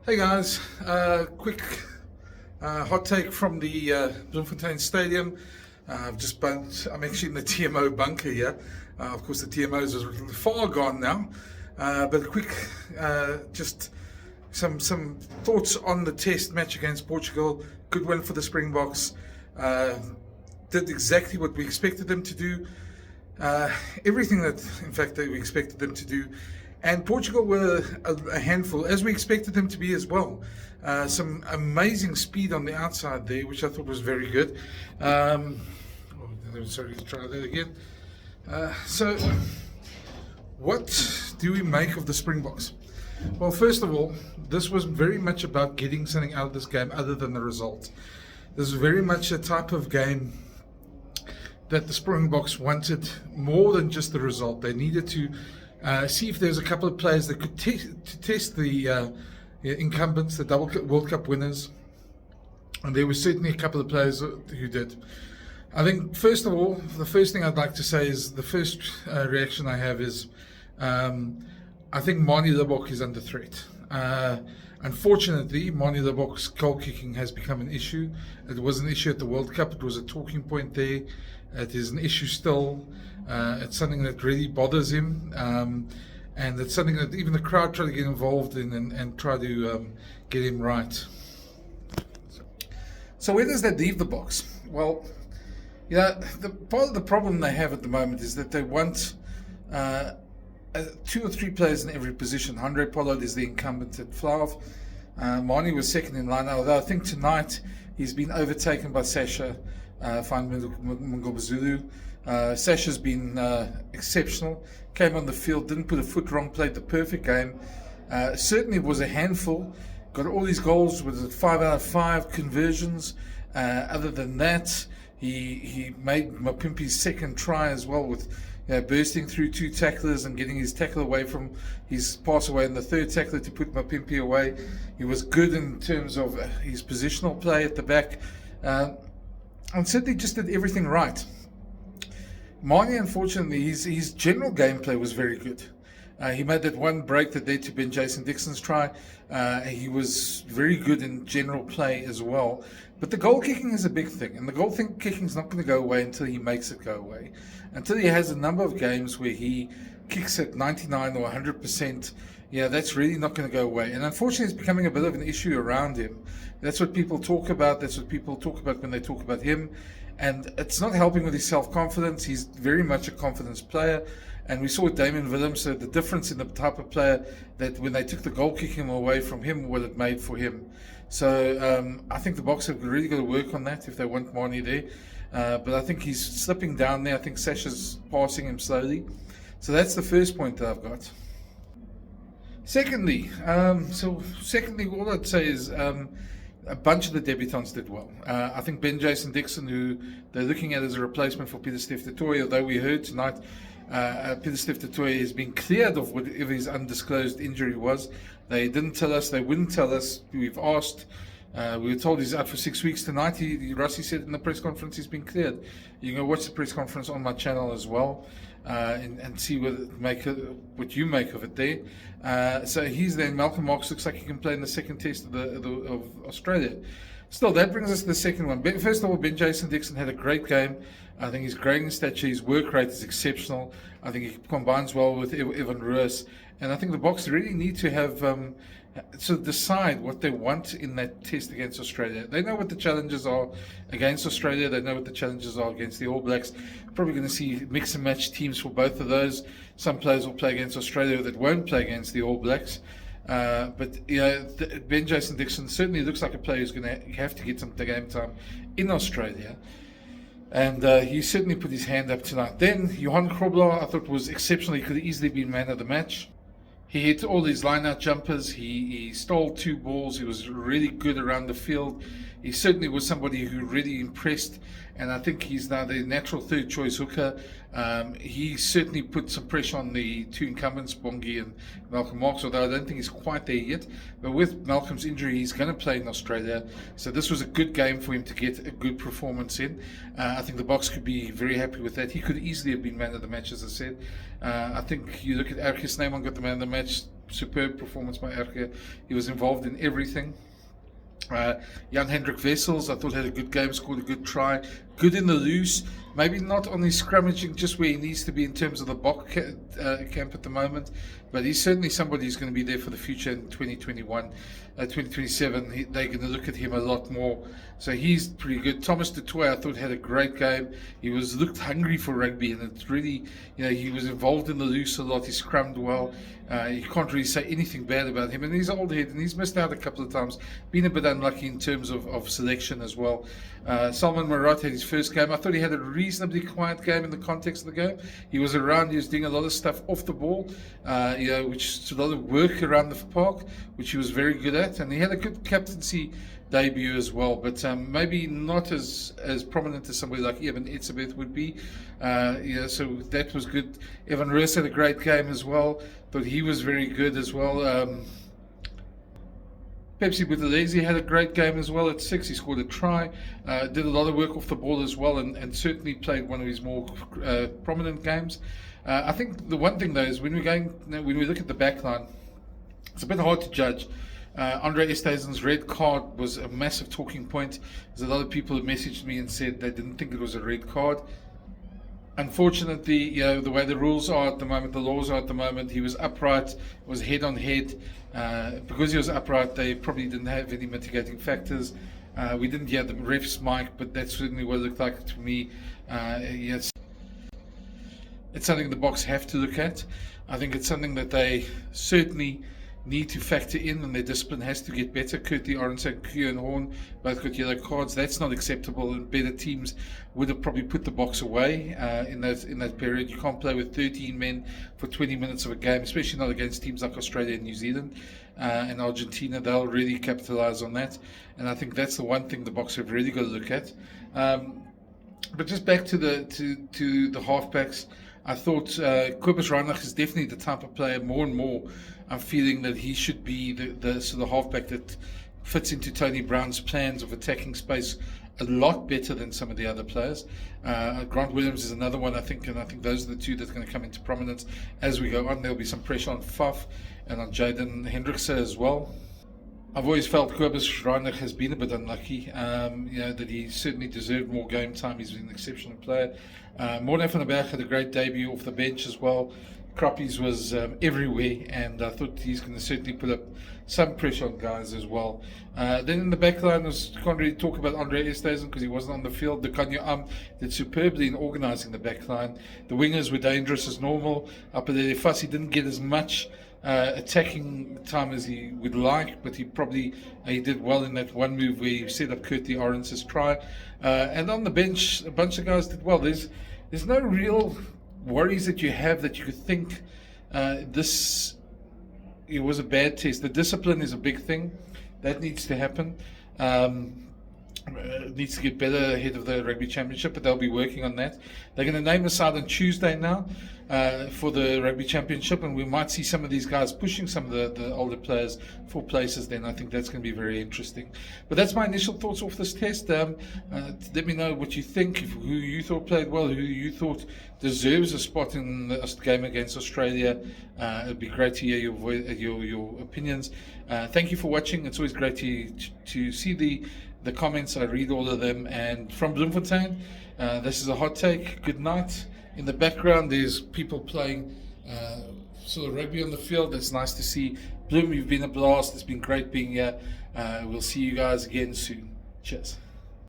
Hey guys, quick hot take from the Bloemfontein Stadium. I'm actually in the TMO bunker here. Of course, the TMOs are far gone now. But a quick, just some thoughts on the test match against Portugal. Good win for the Springboks. Did exactly what we expected them to do. Everything that, in fact, that we expected them to do. And Portugal were a handful, as we expected them to be as well. Some amazing speed on the outside there, which I thought was very good. Sorry, try that again. So, what do we make of the Springboks? Well, first of all, this was very much about getting something out of this game other than the result. This is very much a type of game that the Springboks wanted more than just the result. They needed to see if there's a couple of players that could test the incumbents, the double World Cup winners. And there were certainly a couple of players who did. I think, first of all, the first thing I'd like to say is the first reaction I have is I think Manie is under threat. Unfortunately, Manie goal kicking has become an issue. It was an issue at the World Cup. It was a talking point there. It is an issue still. It's something that really bothers him. And it's something that even the crowd try to get involved in and try to get him right. So where does that leave the Boks? Well, part of the problem they have at the moment is that they want 2 or 3 players in every position. Andre Pollard is the incumbent at Flav. Manie was second in line, although I think tonight he's been overtaken by Sacha van Mngobazulu. Sacha's been exceptional. Came on the field, didn't put a foot wrong, played the perfect game. Certainly was a handful. Got all these goals with 5 out of 5 conversions. Other than that, he made Mapimpi's second try as well with bursting through 2 tacklers and getting his tackle away from his pass away, and the 3rd tackler to put Mapimpi away. He was good in terms of his positional play at the back, and certainly just did everything right. Manie, unfortunately, his general gameplay was very good. He made that one break that led to Ben Jason Dixon's try. He was very good in general play as well. But the goal kicking is a big thing, and the goal kicking is not going to go away until he makes it go away. Until he has a number of games where he kicks at 99 or 100%, that's really not going to go away. And unfortunately, it's becoming a bit of an issue around him. That's what people talk about. That's what people talk about when they talk about him. And it's not helping with his self-confidence. He's very much a confidence player. And we saw with Damien Willems the difference in the type of player that when they took the goal kicking away from him, what it made for him. So I think the Boks have really got to work on that if they want Manie there. But I think he's slipping down there. I think Sacha's passing him slowly. So that's the first point that I've got. Secondly, all I'd say is a bunch of the debutants did well. I think Ben Jason Dixon, who they're looking at as a replacement for Pieter-Steph du Toit, although we heard tonight Pieter-Steph du Toit has been cleared of whatever his undisclosed injury was. They didn't tell us, they wouldn't tell us. We've asked. We were told he's out for 6 weeks tonight. Rusty said in the press conference he's been cleared. You can go watch the press conference on my channel as well and see what you make of it there. So he's there. Malcolm Marx looks like he can play in the second test of Australia. Still, that brings us to the second one. First of all, Ben Jason Dixon had a great game. I think his grading stature, his work rate is exceptional. I think he combines well with Evan Roos. And I think the Boks really need to have decide what they want in that test against Australia. They know what the challenges are against Australia. They know what the challenges are against the All Blacks. Probably going to see mix and match teams for both of those. Some players will play against Australia that won't play against the All Blacks. But Ben Jason Dixon certainly looks like a player who's going to have to get some game time in Australia. And he certainly put his hand up tonight. Then Johan Krobler, I thought, was exceptional. He could have easily been man of the match. He hit all his line-out jumpers. He stole 2 balls. He was really good around the field. He certainly was somebody who really impressed, and I think he's now the natural 3rd choice hooker. He certainly put some pressure on the 2 incumbents, Bongi and Malcolm Marx, although I don't think he's quite there yet. But with Malcolm's injury, he's going to play in Australia. So this was a good game for him to get a good performance in. I think the Boks could be very happy with that. He could easily have been man of the match, as I said. I think you look at Erkes Neyman got the man of the match. superb performance by Erke. He was involved in everything. Jan Hendrik Wessels, I thought had a good game, scored a good try, good in the loose, maybe not on his scrummaging just where he needs to be in terms of the Boks camp at the moment, but he's certainly somebody who's going to be there for the future in 2021, 2027. They're going to look at him a lot more, so he's pretty good. Thomas du Toit, I thought, had a great game. He looked hungry for rugby, and it's really, he was involved in the loose a lot. He scrummed well. You can't really say anything bad about him, and he's old head, and he's missed out a couple of times, been a bit unlucky in terms of selection as well. Salman Marat had his first game. I thought he had a reasonably quiet game in the context of the game. He was around, he was doing a lot of stuff off the ball, which a lot of work around the park, which he was very good at, and he had a good captaincy debut as well, but maybe not as prominent as somebody like Evan Etzebeth would be. So that was good. Evan Roos had a great game as well. Thought he was very good as well. Pepsi Buthelezi had a great game as well at 6. He scored a try, did a lot of work off the ball as well, and certainly played one of his more prominent games. I think the one thing though is when we look at the back line, it's a bit hard to judge. Andre Esterhuizen's red card was a massive talking point. There's a lot of people who messaged me and said they didn't think it was a red card. Unfortunately, the way the rules are at the moment, the laws are at the moment, he was upright, was head on head. Because he was upright, they probably didn't have any mitigating factors. We didn't hear the ref's mic, but that's certainly what it looked like to me. Yes, it's something the Boks have to look at. I think it's something that they certainly need to factor in, and their discipline has to get better. Kurtie Arends and Kieran Horn both got yellow cards. That's not acceptable, and better teams would have probably put the Boks away in that period. You can't play with 13 men for 20 minutes of a game, especially not against teams like Australia and New Zealand and Argentina. They'll really capitalise on that, and I think that's the one thing the Boks have really got to look at. But just back to the halfbacks, I thought Kobus Reinach is definitely the type of player. More and more, I'm feeling that he should be the sort of halfback that fits into Tony Brown's plans of attacking space a lot better than some of the other players. Grant Williams is another one, I think, and I think those are the two that's going to come into prominence as we go on. There'll be some pressure on Faf and on Jaden Hendrickse as well. I've always felt Kobus Reinach has been a bit unlucky, that he certainly deserved more game time. He's an exceptional player. Morne van der Berg had a great debut off the bench as well. Krappies was everywhere, and I thought he's going to certainly put up some pressure on guys as well. Then in the back line, can't really talk about Andre Esterhuizen because he wasn't on the field. The Kanye did superbly in organising the back line. The wingers were dangerous as normal. Apelele Fassi didn't get as much attacking time as he would like, but he did well in that one move where he set up Kurtie Arends' try. And on the bench, a bunch of guys did well. There's no real worries that you have that you could think it was a bad test. The discipline is a big thing. That needs to happen. Needs to get better ahead of the Rugby Championship, but they'll be working on that. They're going to name a side on Tuesday now for the Rugby Championship, and we might see some of these guys pushing some of the older players for places then. I think that's going to be very interesting. But that's my initial thoughts off this test. Let me know what you think, who you thought played well, who you thought deserves a spot in the game against Australia. It'd be great to hear your opinions. Thank you for watching. It's always great to see the comments. I read all of them. And from Bloemfontein, this is a hot take. Good night. In the background, there's people playing sort of rugby on the field. It's nice to see. Bloem, you've been a blast. It's been great being here. We'll see you guys again soon. Cheers.